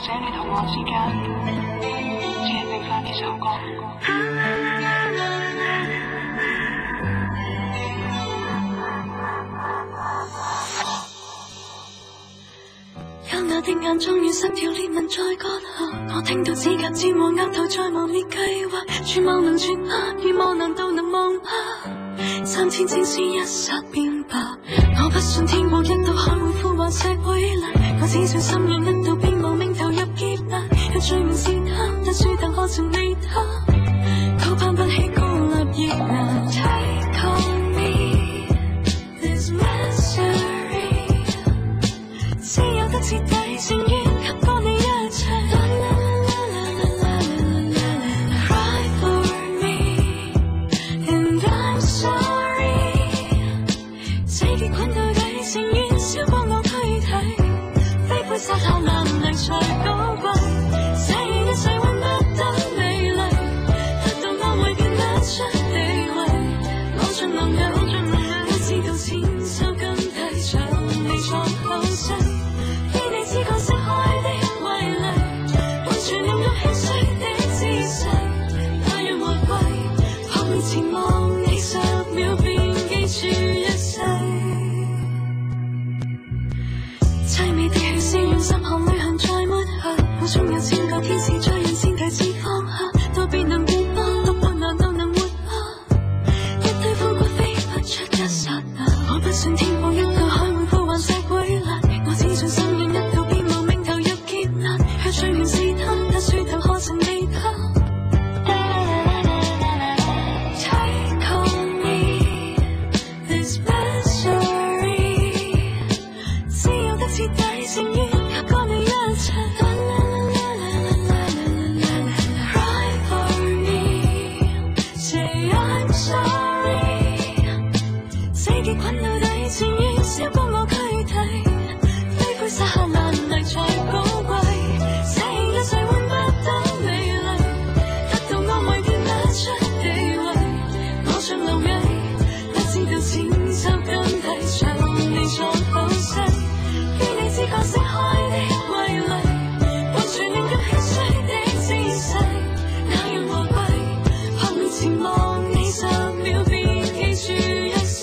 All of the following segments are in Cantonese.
者你同我之間，只係剩返呢首歌。優雅的眼終於失掉裂紋在割下，我聽到指甲尖和額頭在磨滅計劃，絕望能絕嗎？如望難道能忘嗎？3天正是一剎變白，我不信天國一到海會呼喚石會爛，我只想心軟一到便亡命投入劫難，有罪名是他，但樹藤可曾理他，都攀不起高立熱難。Take on me this misery， 只有得徹底情願給過你一切。Cry for me and I'm sorry， 這結困到底情願燒光我軀體，飛灰撒下難能才高貴，寫一世揾不到美麗，得到安慰變不出地位，我盡能有都知道錢收金體長你藏後世，依你只覺釋開的威力，完全令到稀碎的姿勢，那樣華貴，撲面前望你10秒便記住一世。凄美的戲笑完10行淚痕再抹下，我總有千個天使在人前提示放下，都別能活嗎？獨活難道能活嗎？一堆灰骨飛不出一剎那，我不信天國一到海會呼喚石會爛，我只想心軟一到便亡命投入劫難，有罪名是他，但樹頭可曾理他。Take on me this misery， 只有得徹底情願給過你一切。Cry for me say I'm sorry， 這結困到底情願燒光我軀體，飛灰撒下難能才高貴，捨棄一世換不到美麗，得到安慰變不出地位，我像螻蟻，不知道錢收金體長你藏後世，於你只覺釋開的威力，完全令到稀碎的姿勢，那樣華貴，撲面前望你10秒便記住一世。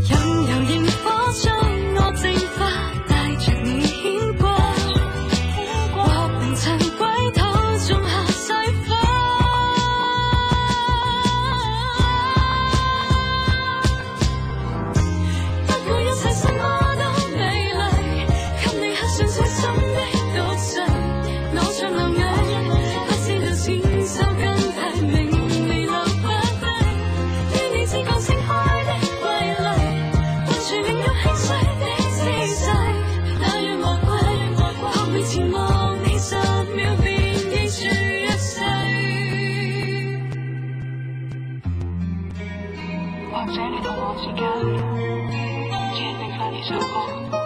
任由螢火將我蒸發，帶着你牽掛，或明塵歸土種下細花，不管一切什麼都美麗，給你刻上最深的毒誓，我像螻蟻，不知道錢收金體名利留不低，於你只覺釋開的威力，完全令到稀碎的姿勢，那樣華貴，撲面前望你10秒便記住一世。或者你同我之間，只係剩返呢首歌。